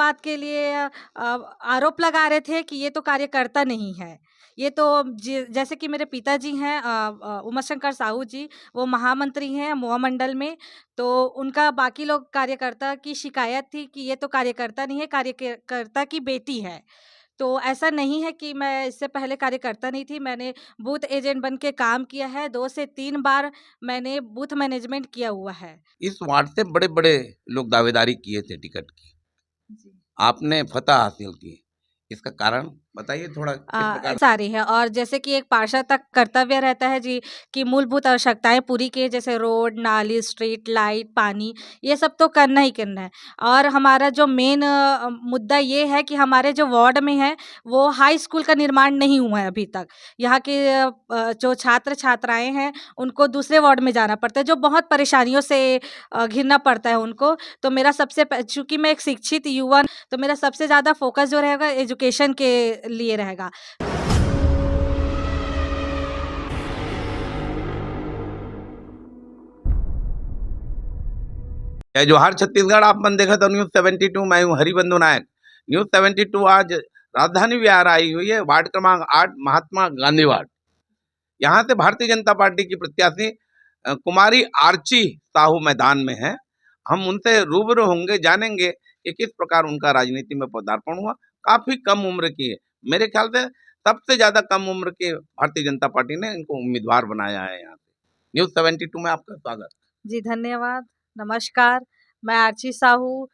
बात के लिए आरोप लगा रहे थे कि ये तो कार्यकर्ता नहीं है। ये तो जैसे कि मेरे पिताजी हैं उमा शंकर साहू जी, वो महामंत्री हैं महुआ मंडल में। तो उनका बाकी लोग कार्यकर्ता की शिकायत थी कि ये तो कार्यकर्ता नहीं है, कार्यकर्ता की बेटी है। तो ऐसा नहीं है कि मैं इससे पहले कार्यकर्ता नहीं थी, मैंने बूथ एजेंट बन के काम किया है, 2 से 3 बार मैंने बूथ मैनेजमेंट किया हुआ है। इस वार्ड से बड़े-बड़े लोग दावेदारी किए थे टिकट की, जी। आपने फतह हासिल की, इसका कारण बताइए थोड़ा किस प्रकार? सारी है और जैसे कि एक पार्षद तक कर्तव्य रहता है जी कि मूलभूत आवश्यकताएं पूरी किए, जैसे रोड, नाली, स्ट्रीट लाइट, पानी, ये सब तो करना ही करना है। और हमारा जो मेन मुद्दा ये है कि हमारे जो वार्ड में है वो हाई स्कूल का निर्माण नहीं हुआ है अभी तक। यहाँ के जो छात्र छात्राएं हैं उनको दूसरे वार्ड में जाना पड़ता है, जो बहुत परेशानियों से घिरना पड़ता है उनको। तो मेरा चूंकि मैं एक शिक्षित युवा, तो मेरा सबसे ज़्यादा फोकस जो रहेगा एजुकेशन के लिए रहेगा। जय जोहार छत्तीसगढ़, आप मन देखा तो न्यूज 72, मैं हूँ हरिबंधु नायक। न्यूज 72 आज राजधानी बिहार आई हुई है, वार्ड क्रमांक 8 महात्मा गांधी वार्ड। यहाँ से भारतीय जनता पार्टी की प्रत्याशी कुमारी आर्ची साहू मैदान में है। हम उनसे रूबरू होंगे, जानेंगे कि किस प्रकार उनका राजनीति में पदार्पण हुआ। काफी कम उम्र की है, मेरे ख्याल से सबसे ज्यादा कम उम्र के भारतीय जनता पार्टी ने इनको उम्मीदवार बनाया है। यहाँ से न्यूज 72 में आपका स्वागत। जी धन्यवाद, नमस्कार, मैं आर्ची साहू।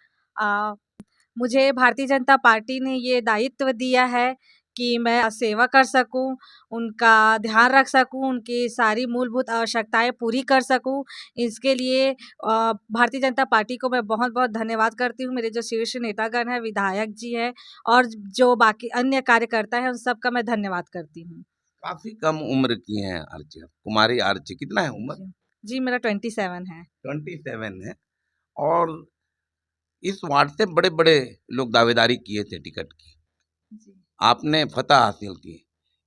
मुझे भारतीय जनता पार्टी ने ये दायित्व दिया है कि मैं सेवा कर सकूं, उनका ध्यान रख सकूं, उनकी सारी मूलभूत आवश्यकताएं पूरी कर सकूं। इसके लिए भारतीय जनता पार्टी को मैं बहुत-बहुत धन्यवाद करती हूं। मेरे जो शीर्ष नेतागण हैं, विधायक जी हैं और जो बाकी अन्य कार्यकर्ता हैं, उन सबका मैं धन्यवाद करती हूँ। काफी कम उम्र की हैं आर्ची, कुमारी आर्ची। कितना है उम्र? जी, मेरा 27 है। 27 है। और इस वार्ड से बड़े-बड़े लोग दावेदारी किए थे टिकट की, जी। आपने फतह हासिल की,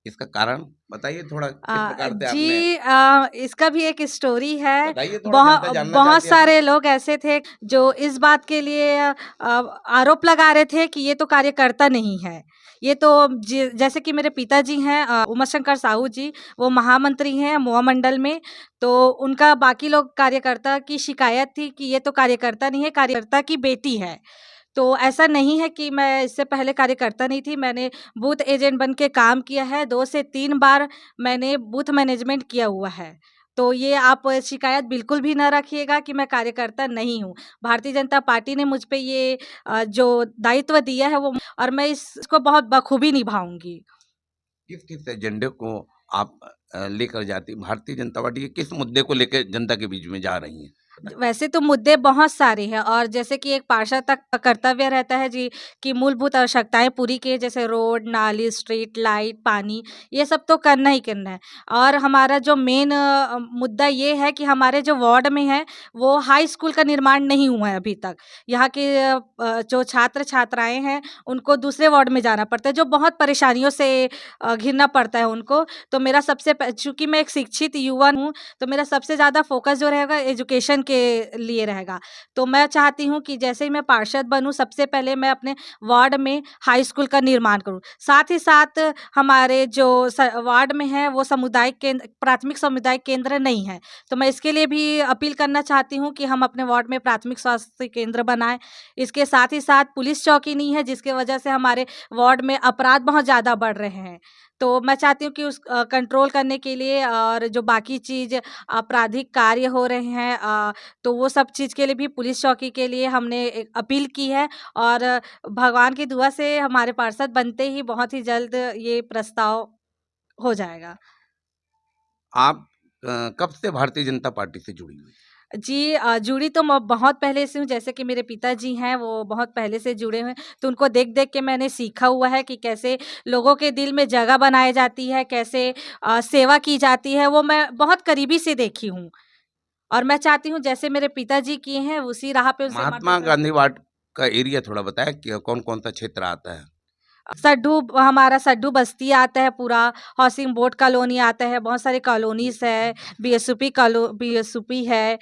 इसका कारण बताइए थोड़ा किस प्रकार से आपने? जी, इसका भी एक स्टोरी है। बताइए, थोड़ा जनता जानना बहुत चाहती है। सारे लोग ऐसे थे जो इस बात के लिए आरोप लगा रहे थे कि ये तो कार्यकर्ता नहीं है। ये तो जैसे कि मेरे पिताजी हैं उमा शंकर साहू जी, वो महामंत्री हैं महुआ मंडल में। तो उनका बाकी लोग कार्यकर्ता की शिकायत थी कि ये तो कार्यकर्ता नहीं है, कार्यकर्ता की बेटी है। तो ऐसा नहीं है कि मैं इससे पहले कार्यकर्ता नहीं थी, मैंने बूथ एजेंट बन के काम किया है, 2 से 3 बार मैंने बूथ मैनेजमेंट किया हुआ है। तो ये आप शिकायत बिल्कुल भी ना रखिएगा कि मैं कार्यकर्ता नहीं हूँ। भारतीय जनता पार्टी ने मुझ पे ये जो दायित्व दिया है वो, और मैं इसको बहुत बखूबी निभाऊँगी। किस-किस एजेंडे को आप लेकर जाती भारतीय जनता पार्टी के किस मुद्दे को लेकर जनता के बीच में जा रही हैं? वैसे तो मुद्दे बहुत सारे हैं और जैसे कि एक पार्षद तक कर्तव्य रहता है जी कि मूलभूत आवश्यकताएं पूरी किए, जैसे रोड, नाली, स्ट्रीट लाइट, पानी, ये सब तो करना ही करना है। और हमारा जो मेन मुद्दा ये है कि हमारे जो वार्ड में है वो हाई स्कूल का निर्माण नहीं हुआ है अभी तक। यहाँ के जो छात्र छात्राएं हैं उनको दूसरे वार्ड में जाना पड़ता है, जो बहुत परेशानियों से घिरना पड़ता है उनको। तो मेरा चूंकि मैं एक शिक्षित युवा हूँ, तो मेरा सबसे ज़्यादा फोकस जो रहेगा एजुकेशन के लिए रहेगा। तो मैं चाहती हूँ कि जैसे ही मैं पार्षद बनूँ, सबसे पहले मैं अपने वार्ड में हाई स्कूल का निर्माण करूँ। साथ ही साथ हमारे जो वार्ड में है वो सामुदायिक केंद्र, प्राथमिक सामुदायिक केंद्र नहीं है। तो मैं इसके लिए भी अपील करना चाहती हूँ कि हम अपने वार्ड में प्राथमिक स्वास्थ्य केंद्र बनाएं। इसके साथ ही साथ पुलिस चौकी नहीं है, जिसकी वजह से हमारे वार्ड में अपराध बहुत ज़्यादा बढ़ रहे हैं। तो मैं चाहती हूँ कि उस कंट्रोल करने के लिए और जो बाकी चीज़ आपराधिक कार्य हो रहे हैं, तो वो सब चीज़ के लिए भी पुलिस चौकी के लिए हमने एक अपील की है। और भगवान की दुआ से हमारे पार्षद बनते ही बहुत ही जल्द ये प्रस्ताव हो जाएगा। आप कब से भारतीय जनता पार्टी से जुड़ी हुई? जी, जुड़ी तो मैं बहुत पहले से हूँ, जैसे कि मेरे पिताजी हैं वो बहुत पहले से जुड़े हुए हैं, तो उनको देख-देख के मैंने सीखा हुआ है कि कैसे लोगों के दिल में जगह बनाई जाती है, कैसे सेवा की जाती है, वो मैं बहुत करीबी से देखी हूँ। और मैं चाहती हूँ जैसे मेरे पिताजी किए हैं उसी राह पे उनसे महात्मा मार्गदर्शन। गांधी वार्ड का एरिया थोड़ा बताया कि कौन-कौन सा क्षेत्र आता है? हमारा सड्डू बस्ती आता है पूरा, हाउसिंग बोर्ड कॉलोनी आता है, बहुत सारी कॉलोनीज़ है, बीएसयूपी है।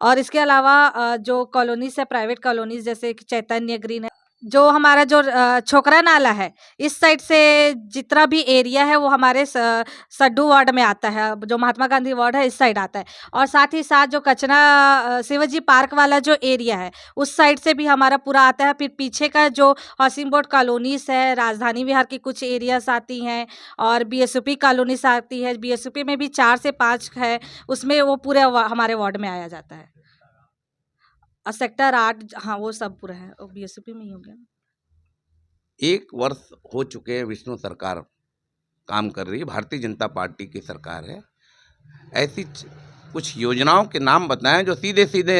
और इसके अलावा जो कॉलोनीज़ है प्राइवेट कॉलोनीज़, जैसे कि चैतन्य ग्रीन है। जो हमारा जो छोकरा नाला है, इस साइड से जितना भी एरिया है वो हमारे सड्डू वार्ड में आता है, जो महात्मा गांधी वार्ड है इस साइड आता है। और साथ ही साथ जो कचरा शिवाजी पार्क वाला जो एरिया है उस साइड से भी हमारा पूरा आता है। फिर पीछे का जो हाउसिंग बोर्ड कॉलोनीज है, राजधानी विहार की कुछ एरियाज आती हैं और बीएसयूपी कॉलोनीज आती है। बीएसयूपी में भी 4 से 5 है, उसमें वो पूरे हमारे वार्ड में आया जाता है। सेक्टर 8, हाँ वो सब पूरा है, बीएसयूपी में ही हो गया। 1 वर्ष हो चुके हैं, विष्णु सरकार काम कर रही है, भारतीय जनता पार्टी की सरकार है। ऐसी कुछ योजनाओं के नाम बताएं जो सीधे सीधे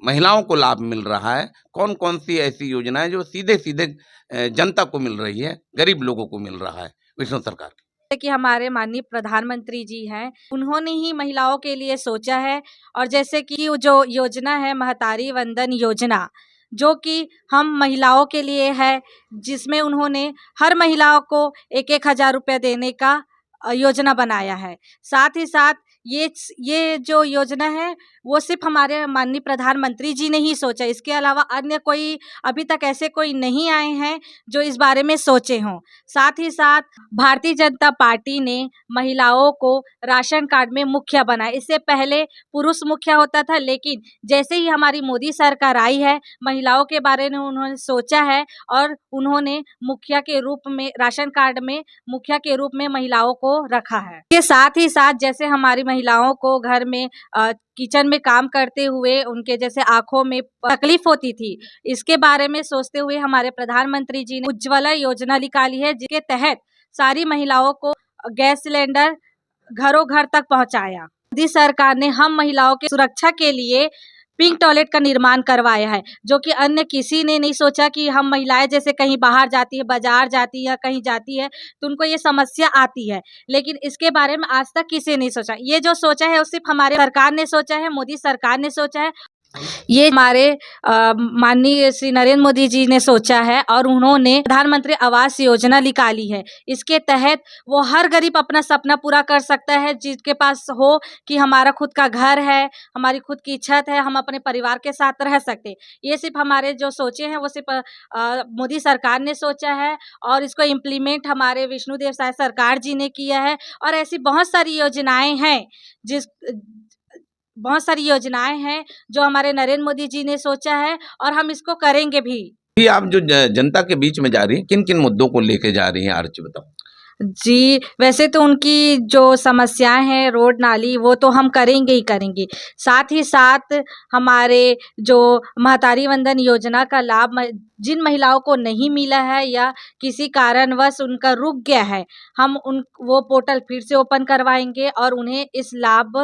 महिलाओं को लाभ मिल रहा है। कौन कौन सी ऐसी योजनाएं जो सीधे सीधे जनता को मिल रही है, गरीब लोगों को मिल रहा है विष्णु सरकार की? कि हमारे माननीय प्रधानमंत्री जी हैं, उन्होंने ही महिलाओं के लिए सोचा है। और जैसे कि वो जो योजना है महतारी वंदन योजना, जो कि हम महिलाओं के लिए है, जिसमें उन्होंने हर महिलाओं को 1-1 हज़ार रुपये देने का योजना बनाया है। साथ ही साथ ये जो योजना है वो सिर्फ हमारे माननीय प्रधानमंत्री जी ने ही सोचा, इसके अलावा अन्य कोई अभी तक ऐसे कोई नहीं आए हैं जो इस बारे में सोचे हों। साथ ही साथ भारतीय जनता पार्टी ने महिलाओं को राशन कार्ड में मुखिया बनाया। इससे पहले पुरुष मुखिया होता था, लेकिन जैसे ही हमारी मोदी सरकार आई है, महिलाओं के बारे में उन्होंने सोचा है और उन्होंने मुखिया के रूप में राशन कार्ड में मुखिया के रूप में महिलाओं को रखा है। इसके साथ ही साथ जैसे हमारी महिलाओं को घर में किचन में काम करते हुए उनके जैसे आँखों में तकलीफ होती थी, इसके बारे में सोचते हुए हमारे प्रधानमंत्री जी ने उज्ज्वला योजना निकाली है, जिसके तहत सारी महिलाओं को गैस सिलेंडर घरों घर तक पहुंचाया। मोदी सरकार ने हम महिलाओं की सुरक्षा के लिए पिंक टॉयलेट का निर्माण करवाया है, जो कि अन्य किसी ने नहीं सोचा। कि हम महिलाएं जैसे कहीं बाहर जाती है, बाजार जाती है, कहीं जाती है, तो उनको ये समस्या आती है, लेकिन इसके बारे में आज तक किसी ने सोचा। ये जो सोचा है वो सिर्फ हमारे सरकार ने सोचा है, मोदी सरकार ने सोचा है। ये हमारे माननीय श्री नरेंद्र मोदी जी ने सोचा है और उन्होंने प्रधानमंत्री आवास योजना निकाली है। इसके तहत वो हर गरीब अपना सपना पूरा कर सकता है, जिसके पास हो कि हमारा खुद का घर है, हमारी खुद की छत है, हम अपने परिवार के साथ रह सकते हैं। ये सिर्फ हमारे जो सोचे हैं वो सिर्फ मोदी सरकार ने सोचा है और इसको इम्प्लीमेंट हमारे विष्णुदेव साय सरकार जी ने किया है। और ऐसी बहुत सारी योजनाएं हैं जो हमारे नरेंद्र मोदी जी ने सोचा है और हम इसको करेंगे भी। आप जो जनता के बीच में जा रही हैं, किन किन मुद्दों को लेके जा रही हैं आरची, बताओ? जी, वैसे तो उनकी जो समस्याएं हैं रोड नाली, वो तो हम करेंगे ही करेंगे। साथ ही साथ हमारे जो महतारी वंदन योजना का लाभ जिन महिलाओं को नहीं मिला है या किसी कारणवश उनका रुक गया है, हम वो पोर्टल फिर से ओपन करवाएंगे और उन्हें इस लाभ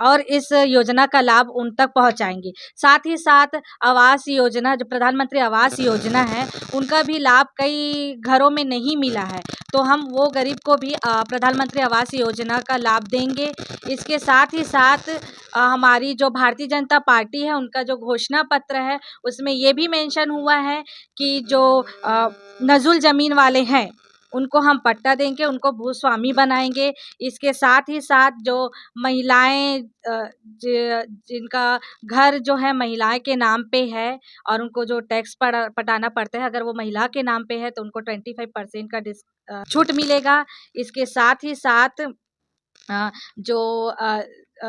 और इस योजना का लाभ उन तक पहुंचाएंगे। साथ ही साथ आवास योजना, जो प्रधानमंत्री आवास योजना है, उनका भी लाभ कई घरों में नहीं मिला है, तो हम वो गरीब को भी प्रधानमंत्री आवास योजना का लाभ देंगे। इसके साथ ही साथ हमारी जो भारतीय जनता पार्टी है, उनका जो घोषणा पत्र है उसमें ये भी मेंशन हुआ है कि जो नज़ुल ज़मीन वाले हैं उनको हम पट्टा देंगे, उनको भूस्वामी बनाएंगे। इसके साथ ही साथ जो महिलाएं जिनका घर जो है महिलाएं के नाम पे है और उनको जो टैक्स पटाना पड़ता है, अगर वो महिला के नाम पे है तो उनको 25% का छूट मिलेगा। इसके साथ ही साथ जो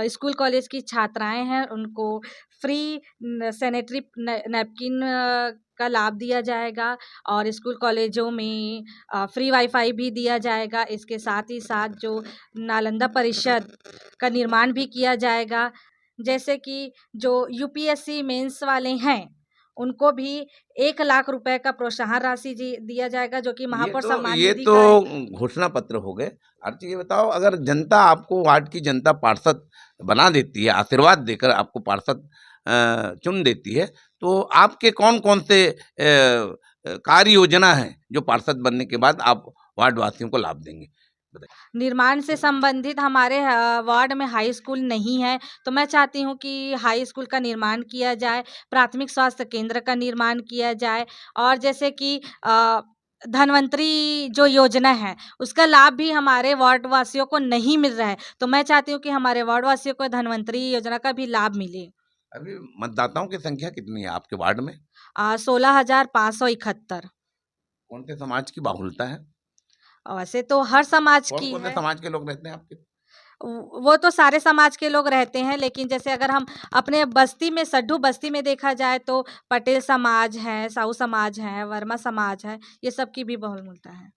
स्कूल कॉलेज की छात्राएं हैं उनको फ्री सैनिटरी नैपकिन का लाभ दिया जाएगा और स्कूल कॉलेजों में फ्री वाईफाई भी दिया जाएगा। इसके साथ ही साथ जो नालंदा परिषद का निर्माण भी किया जाएगा, जैसे कि जो यूपीएससी मेंस वाले हैं उनको भी 1 लाख रुपए का प्रोत्साहन राशि दिया जाएगा, जो कि महापौर सम्मान निधि का तो घोषणा पत्र हो गए। आरती, ये बताओ, अगर जनता आपको वार्ड की जनता पार्षद बना देती है, आशीर्वाद देकर आपको पार्षद चुन देती है, तो आपके कौन कौन से कार्य योजना है जो पार्षद बनने के बाद आप वार्ड वासियों को लाभ देंगे? निर्माण से संबंधित हमारे वार्ड में हाई स्कूल नहीं है, तो मैं चाहती हूँ कि हाई स्कूल का निर्माण किया जाए, प्राथमिक स्वास्थ्य केंद्र का निर्माण किया जाए और जैसे कि धन्वंतरी जो योजना है उसका लाभ भी हमारे वार्ड वासियों को नहीं मिल रहा है, तो मैं चाहती हूँ कि हमारे वार्ड वासियों को धन्वंतरी योजना का भी लाभ मिले। अभी मतदाताओं की संख्या कितनी है आपके वार्ड में? 16,571। कौन से समाज की बाहुलता है? वैसे तो हर समाज कौन की कौन से है। समाज के लोग रहते हैं आपके? वो तो सारे समाज के लोग रहते हैं, लेकिन जैसे अगर हम अपने बस्ती में, सड्ढू बस्ती में देखा जाए तो पटेल समाज है, साहू समाज है, वर्मा समाज है, ये सब की भी बहुल मिलता है।